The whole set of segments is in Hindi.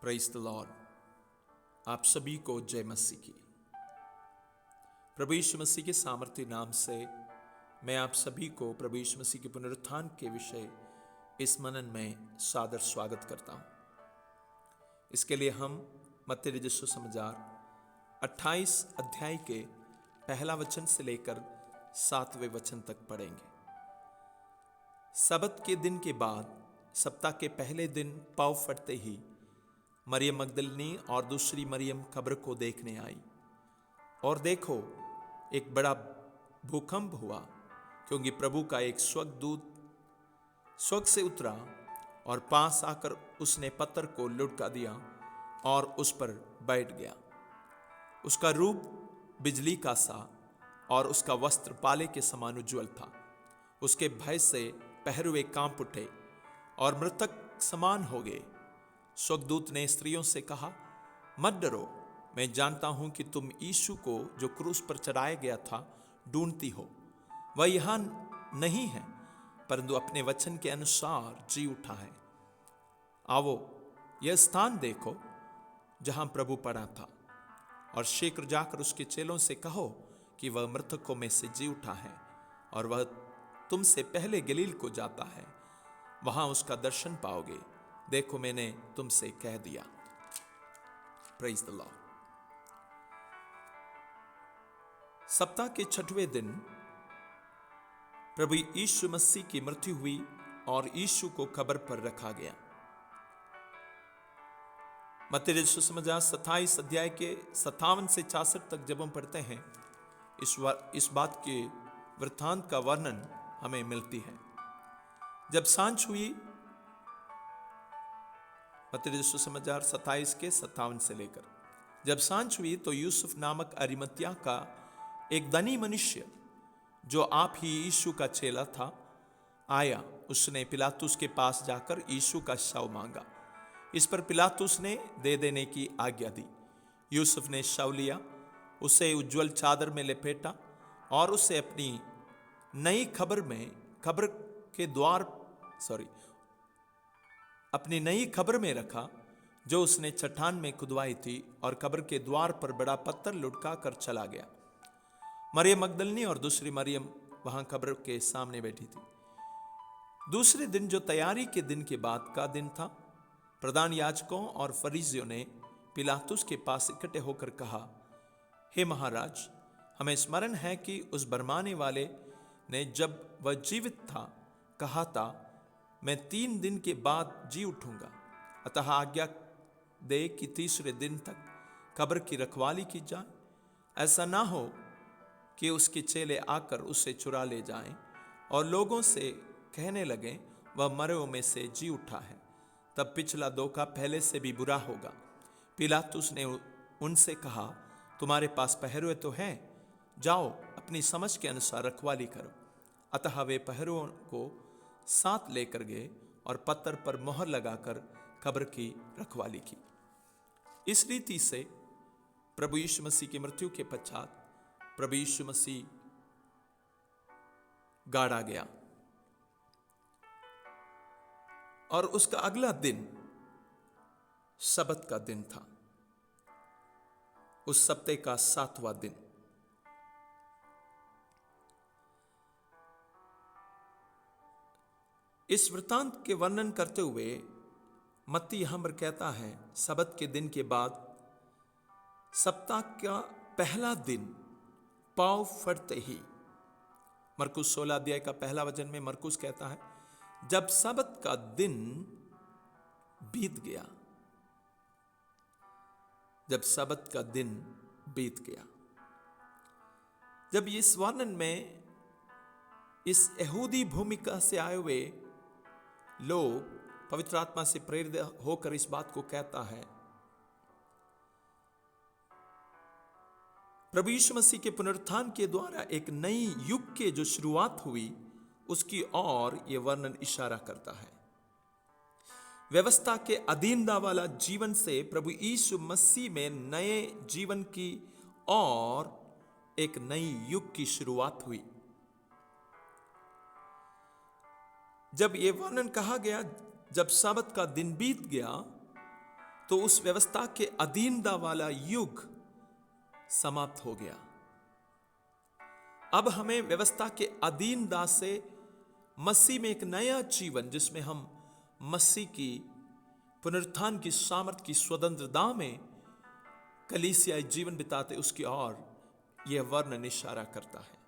Praise the Lord. आप सभी को जय मसीह की। प्रभु यीशु मसीह के सामर्थ्य नाम से मैं आप सभी को प्रभु यीशु मसीह के पुनरुत्थान के विषय इस मनन में सादर स्वागत करता हूं। इसके लिए हम मत्ती रचित सुसमाचार 28 अध्याय के पहला वचन से लेकर 7वें वचन तक पढ़ेंगे। सबत के दिन के बाद सप्ताह के पहले दिन पाँव फटते ही मरियम मगदलिनी और दूसरी मरियम कब्र को देखने आई, और देखो एक बड़ा भूकंप हुआ, क्योंकि प्रभु का एक स्वर्गदूत स्वर्ग से उतरा और पास आकर उसने पत्थर को लुढ़का दिया और उस पर बैठ गया। उसका रूप बिजली का सा और उसका वस्त्र पाले के समान उज्ज्वल था। उसके भय से पहरुए कांप उठे और मृतक समान हो गए। स्वर्गदूत ने स्त्रियों से कहा, मत डरो, मैं जानता हूं कि तुम यीशु को जो क्रूस पर चढ़ाया गया था ढूंढती हो। वह यहां नहीं है, परंतु अपने वचन के अनुसार जी उठा है। आओ यह स्थान देखो जहां प्रभु पड़ा था, और शीघ्र जाकर उसके चेलों से कहो कि वह मृतकों में से जी उठा है, और वह तुमसे पहले गलील को जाता है, वहां उसका दर्शन पाओगे। देखो मैंने तुमसे कह दिया। Praise the Lord. सप्ताह के 6वें दिन प्रभु यीशु मसीह की मृत्यु हुई और यीशु को कब्र पर रखा गया। मत्ती रचित सुसमाचार 27 अध्याय के 57 से 66 तक जब हम पढ़ते हैं, इस बात के वृत्तांत का वर्णन हमें मिलती है। जब सांझ हुई, मत्ती रचित सुसमाचार 27 के 57 से लेकर, जब सांझ हुई तो यूसुफ नामक अरिमतिया का एक धनी मनुष्य, जो आप ही यीशु का चेला था, आया। उसने पिलातुस के पास जाकर यीशु का शव मांगा। इस पर पिलातुस ने दे देने की आज्ञा दी। यूसुफ ने शव लिया, उसे उज्ज्वल चादर में लपेटा और उसे अपनी नई खबर में रखा, जो उसने चट्टान में खुदवाई थी, और कब्र के द्वार पर बड़ा पत्थर लुढ़का कर चला गया। मरियम मगदलिनी और दूसरी मरियम वहां कब्र के सामने बैठी थी। दूसरे दिन, जो तैयारी के दिन के बाद का दिन था, प्रधान याजकों और फरीसियों ने पिलातुस के पास इकट्ठे होकर कहा, हे महाराज, हमें स्मरण है कि उस बरमाने वाले ने जब वह जीवित था कहा था, मैं 3 दिन के बाद जी उठूंगा। अतः आज्ञा दे कि तीसरे दिन तक कब्र की रखवाली की जाए। ऐसा ना हो कि उसके चेले आकर उसे चुरा ले जाएं और लोगों से कहने लगें, वह मरे हुओं में से जी उठा है। तब पिछला धोखा पहले से भी बुरा होगा। पिलातुस ने उनसे कहा, तुम्हारे पास पहरुए तो हैं, जाओ अपनी समझ के अनुसार रखवाली करो। अतः वे पहरुओं को साथ लेकर गए और पत्थर पर मोहर लगाकर कब्र की रखवाली की। इस रीति से प्रभु यीशु मसीह की मृत्यु के पश्चात प्रभु यीशु मसीह गाड़ा गया, और उसका अगला दिन सबत का दिन था, उस सप्ताह का 7वां दिन। इस वृत्तांत के वर्णन करते हुए मत्ती यहां पर कहता है, सबत के दिन के बाद सप्ताह का पहला दिन पाँव फटते ही। मरकुस 16 अध्याय का पहला वचन में मरकुस कहता है, जब सबत का दिन बीत गया। जब सबत का दिन बीत गया। जब इस वर्णन में इस यहूदी भूमिका से आए हुए लोग पवित्र आत्मा से प्रेरित होकर इस बात को कहता है, प्रभु यीशु मसीह के पुनरुत्थान के द्वारा एक नई युग के जो शुरुआत हुई, उसकी ओर यह वर्णन इशारा करता है। व्यवस्था के अधीनता वाला जीवन से प्रभु यीशु मसीह में नए जीवन की और एक नई युग की शुरुआत हुई। जब यह वर्णन कहा गया, जब साबत का दिन बीत गया, तो उस व्यवस्था के अधीनता वाला युग समाप्त हो गया। अब हमें व्यवस्था के अधीनता से मसीह में एक नया जीवन, जिसमें हम मसीह की पुनरुत्थान की सामर्थ की स्वतंत्रता में कलीसियाई जीवन बिताते, उसकी ओर यह वर्णन इशारा करता है।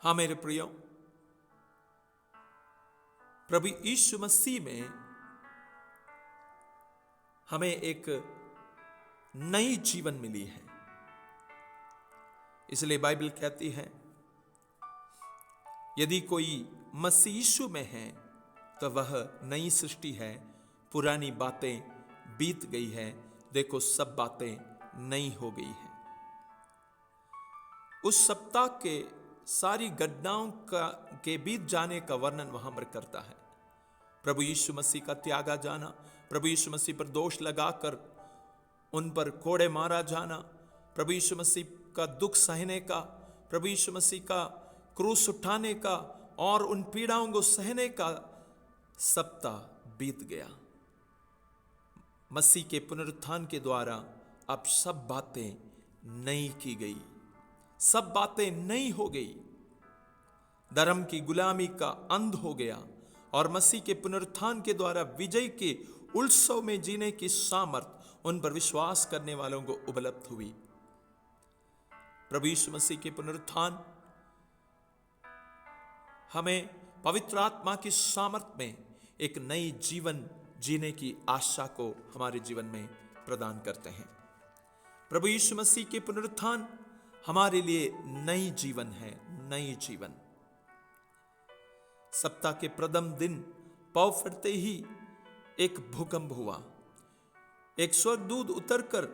हाँ मेरे प्रियो, प्रभु यीशु मसीह में हमें एक नई जीवन मिली है। इसलिए बाइबल कहती है, यदि कोई मसीह यीशु में है तो वह नई सृष्टि है, पुरानी बातें बीत गई है, देखो सब बातें नई हो गई है। उस सप्ताह के सारी घटनाओं के बीत जाने का वर्णन वहां पर करता है। प्रभु यीशु मसीह का त्यागा जाना, प्रभु यीशु मसीह पर दोष लगाकर उन पर कोड़े मारा जाना, प्रभु यीशु मसीह का दुख सहने का, प्रभु यीशु मसीह का क्रूस उठाने का और उन पीड़ाओं को सहने का सप्ताह बीत गया। मसीह के पुनरुत्थान के द्वारा अब सब बातें नई की गई, सब बातें नई हो गई। धर्म की गुलामी का अंत हो गया और मसीह के पुनरुत्थान के द्वारा विजय के उत्सव में जीने की सामर्थ उन पर विश्वास करने वालों को उपलब्ध हुई। प्रभु यीशु मसीह के पुनरुत्थान हमें पवित्र आत्मा की सामर्थ में एक नई जीवन जीने की आशा को हमारे जीवन में प्रदान करते हैं। प्रभु यीशु मसीह के पुनरुत्थान हमारे लिए नई जीवन है, नई जीवन। सप्ताह के प्रथम दिन पाँव फटते ही एक भूकंप हुआ। एक स्वर्गदूत उतरकर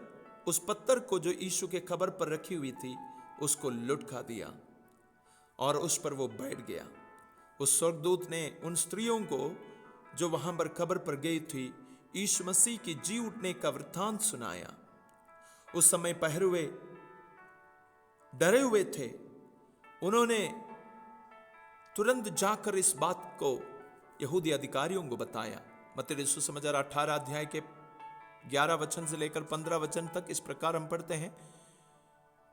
उस पत्थर को जो यीशु के कब्र पर रखी हुई थी उसको लुढ़का दिया और उस पर वो बैठ गया। उस स्वर्गदूत ने उन स्त्रियों को जो वहां पर कब्र पर गई थी यीशु मसीह की जी उठने का वृत्तांत सुनाया। उस समय पहरुए डरे हुए थे। उन्होंने तुरंत जाकर इस बात को यहूदी अधिकारियों को बताया। मत्ती सुसमाचार 18 अध्याय के 11 वचन से लेकर 15 वचन तक इस प्रकार हम पढ़ते हैं।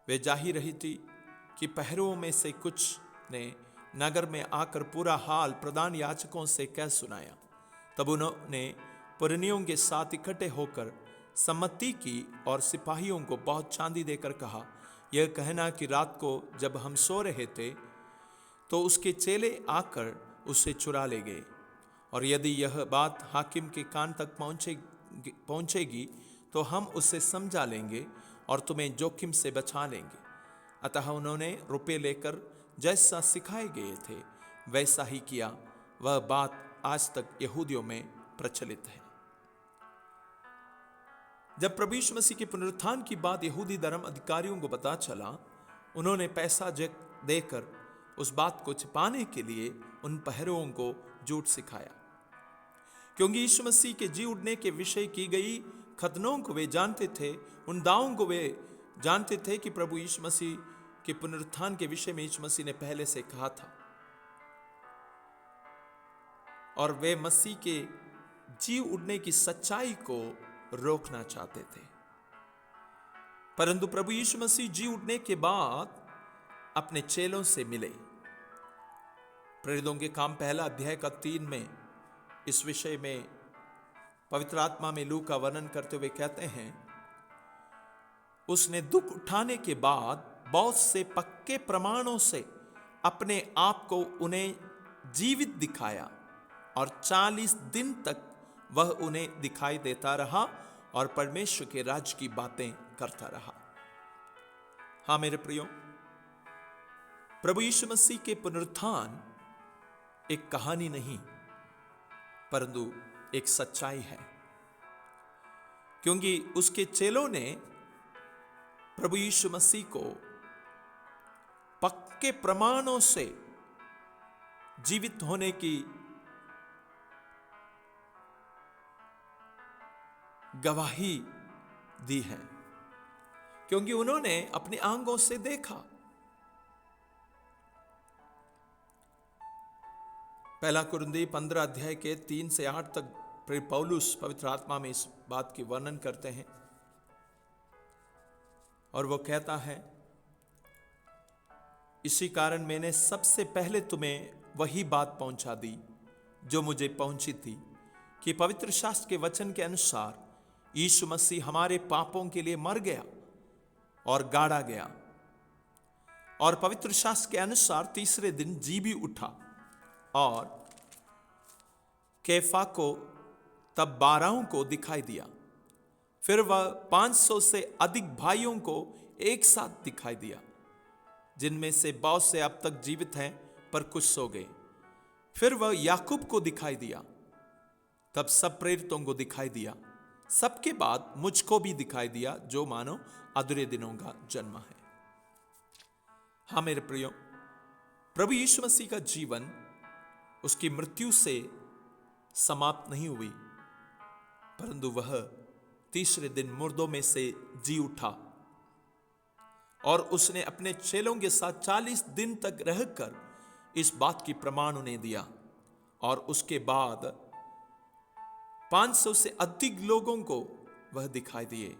वे जा ही रही थी कि पहरुओं में से कुछ ने नगर में आकर पूरा हाल प्रधान याजकों से कह सुनाया। तब उन्होंने पुरनियों के साथ इकट्ठे होकर सम्मति की और सिपाहियों को बहुत चांदी देकर कहा, यह कहना कि रात को जब हम सो रहे थे तो उसके चेले आकर उसे चुरा ले गए, और यदि यह बात हाकिम के कान तक पहुंचेगी तो हम उसे समझा लेंगे और तुम्हें जोखिम से बचा लेंगे। अतः उन्होंने रुपये लेकर जैसा सिखाए गए थे वैसा ही किया। वह बात आज तक यहूदियों में प्रचलित है। जब प्रभु यीशु मसीह के पुनरुत्थान की बात यहूदी धर्म अधिकारियों को पता चला, उन्होंने पैसा देकर उस बात को छिपाने के लिए उन पहरुओं को झूठ सिखाया। क्योंकि यीशु मसीह के जी उठने के विषय की गई खतनों को वे जानते थे, उन दावों को वे जानते थे कि प्रभु यीशु मसीह के पुनरुत्थान के विषय में यीशु मसीह ने पहले से कहा था, और वे मसीह के जी उठने की सच्चाई को रोकना चाहते थे। परंतु प्रभु यीशु मसीह जी उठने के बाद अपने चेलों से मिले। प्रेरितों के काम पहला अध्याय का 3 में इस विषय में पवित्र आत्मा में लूका वर्णन करते हुए कहते हैं, उसने दुख उठाने के बाद बहुत से पक्के प्रमाणों से अपने आप को उन्हें जीवित दिखाया, और 40 दिन तक वह उन्हें दिखाई देता रहा और परमेश्वर के राज्य की बातें करता रहा। हाँ मेरे प्रियो, प्रभु यीशु मसीह के पुनरुत्थान एक कहानी नहीं परंतु एक सच्चाई है, क्योंकि उसके चेलों ने प्रभु यीशु मसीह को पक्के प्रमाणों से जीवित होने की गवाही दी है, क्योंकि उन्होंने अपनी आंखों से देखा। पहला कुरिन्थी 15 अध्याय के 3 से 8 तक प्रेरित पौलुस पवित्र आत्मा में इस बात की वर्णन करते हैं और वो कहता है, इसी कारण मैंने सबसे पहले तुम्हें वही बात पहुंचा दी जो मुझे पहुंची थी, कि पवित्र शास्त्र के वचन के अनुसार यीशु मसीह हमारे पापों के लिए मर गया और गाड़ा गया और पवित्र शास्त्र के अनुसार तीसरे दिन जी भी उठा और कैफा को तब 12 को दिखाई दिया। फिर वह 500 से अधिक भाइयों को एक साथ दिखाई दिया, जिनमें से बहुत से अब तक जीवित हैं पर कुछ सो गए। फिर वह याकूब को दिखाई दिया, तब सब प्रेरितों को दिखाई दिया। सबके बाद मुझको भी दिखाई दिया, जो मानो अधूरे दिनों का जन्म है। हाँ मेरे प्रियो, प्रभु यीशु मसीह का जीवन उसकी मृत्यु से समाप्त नहीं हुई, परंतु वह तीसरे दिन मुर्दों में से जी उठा और उसने अपने चेलों के साथ 40 दिन तक रहकर इस बात की प्रमाण उन्हें दिया और उसके बाद 500 से अधिक लोगों को वह दिखाई दिए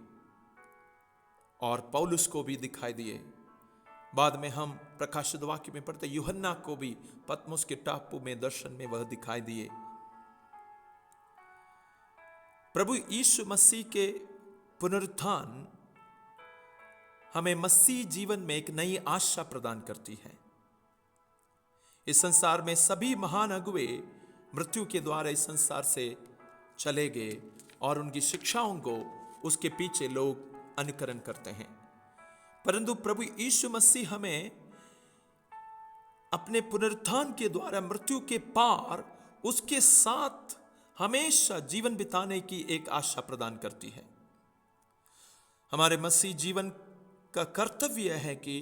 और पौलुस को भी दिखाई दिए। बाद में हम प्रकाशित वाक्य में पढ़ते यूहन्ना को भी पतमुस के टापू में दर्शन में वह दिखाई दिए। प्रभु यीशु मसीह के पुनरुत्थान हमें मसीह जीवन में एक नई आशा प्रदान करती है। इस संसार में सभी महान अगुवे मृत्यु के द्वारा इस संसार से चले गए और उनकी शिक्षाओं को उसके पीछे लोग अनुकरण करते हैं, परंतु प्रभु यीशु मसीह हमें अपने पुनरुत्थान के द्वारा मृत्यु के पार उसके साथ हमेशा जीवन बिताने की एक आशा प्रदान करती है। हमारे मसीह जीवन का कर्तव्य है कि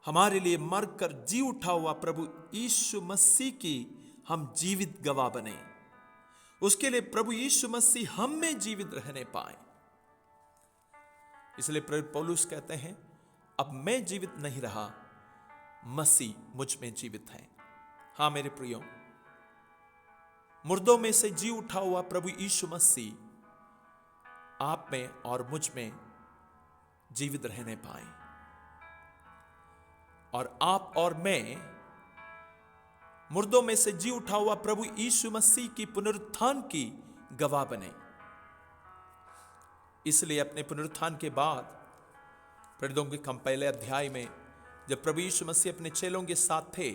हमारे लिए मरकर जी उठा हुआ प्रभु यीशु मसीह की हम जीवित गवाह बने। उसके लिए प्रभु यीशु मसीह हम में जीवित रहने पाए। इसलिए प्रेरित पौलुस कहते हैं, अब मैं जीवित नहीं रहा, मसीह मुझ में जीवित है। हाँ मेरे प्रियो, मुर्दों में से जी उठा हुआ प्रभु यीशु मसीह आप में और मुझ में जीवित रहने पाए और आप और मैं मुर्दों में से जी उठा हुआ प्रभु यीशु मसीह की पुनरुत्थान की गवाह बने। इसलिए अपने पुनरुत्थान के बाद प्रेरितों के पहले अध्याय में जब प्रभु यीशु मसीह अपने चेलों के साथ थे,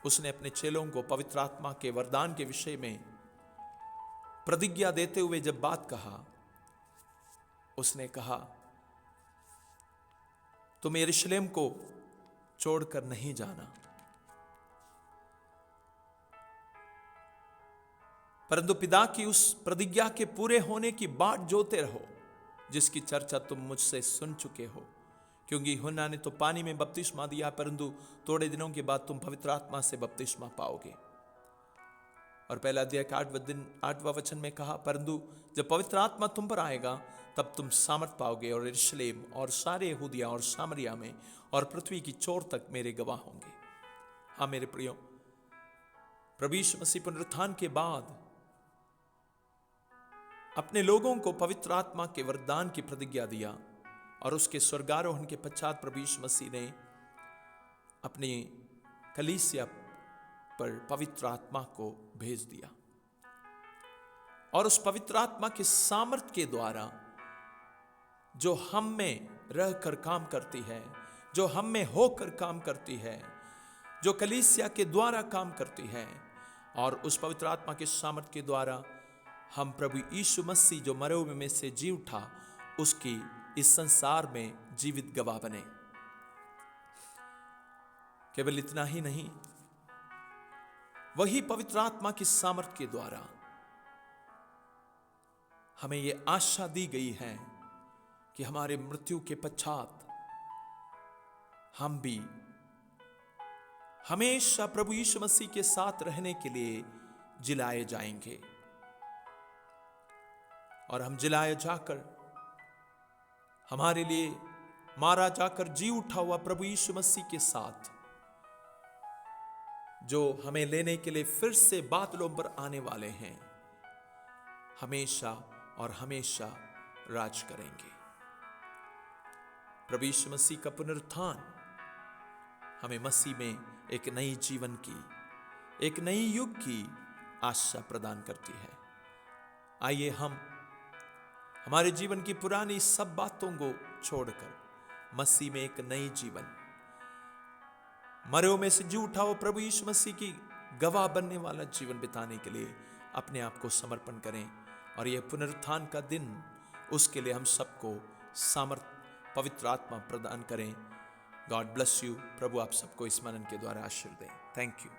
उसने अपने चेलों को पवित्र आत्मा के वरदान के विषय में प्रतिज्ञा देते हुए जब बात कहा, उसने कहा, तुम यरूशलेम को छोड़कर नहीं जाना, परंतु पिता की उस प्रतिज्ञा के पूरे होने की बाट जोते रहो, जिसकी चर्चा तुम मुझसे सुन चुके हो। क्योंकि यूहन्ना ने तो पानी में बपतिस्मा दिया, परंतु थोड़े दिनों के बाद तुम पवित्र आत्मा से बपतिस्मा पाओगे। और पहला अध्याय का 8वां वचन में कहा, परंतु जब पवित्र आत्मा तुम पर आएगा तब तुम सामर्थ पाओगे और यरूशलेम और सारे यहूदिया और सामरिया में और पृथ्वी की छोर तक मेरे गवाह होंगे। हाँ मेरे प्रियो, प्रभु यीशु मसीह पुनरुत्थान के बाद अपने लोगों को पवित्र आत्मा के वरदान की प्रतिज्ञा दिया और उसके स्वर्गारोहण के पश्चात प्रभु यीशु मसीह ने अपनी कलीसिया पर पवित्र आत्मा को भेज दिया और उस पवित्र आत्मा के सामर्थ के द्वारा जो हम में रहकर काम करती है, जो हम में होकर काम करती है, जो कलीसिया के द्वारा काम करती है, और उस पवित्र आत्मा के सामर्थ के द्वारा हम प्रभु यीशु मसीह जो मरे हुए में से जी उठा, उसकी इस संसार में जीवित गवाह बने। केवल इतना ही नहीं, वही पवित्र आत्मा की सामर्थ के द्वारा हमें यह आशा दी गई है कि हमारे मृत्यु के पश्चात हम भी हमेशा प्रभु यीशु मसीह के साथ रहने के लिए जिलाए जाएंगे और हम जिलाए जाकर हमारे लिए मारा जाकर जी उठा हुआ प्रभु यीशु मसीह के साथ जो हमें लेने के लिए फिर से बादलों पर आने वाले हैं, हमेशा और हमेशा राज करेंगे। प्रभु यीशु मसीह का पुनरुत्थान हमें मसीह में एक नई जीवन की, एक नई युग की आशा प्रदान करती है। आइए हम हमारे जीवन की पुरानी सब बातों को छोड़कर मसीह में एक नई जीवन, मरे में से जी उठा हुआ प्रभु यीशु मसीह की गवाह बनने वाला जीवन बिताने के लिए अपने आप को समर्पण करें। और यह पुनरुत्थान का दिन, उसके लिए हम सबको सामर्थ पवित्र आत्मा प्रदान करें। God bless you. प्रभु आप सबको इस मनन के द्वारा आशीर्वाद दें। Thank you.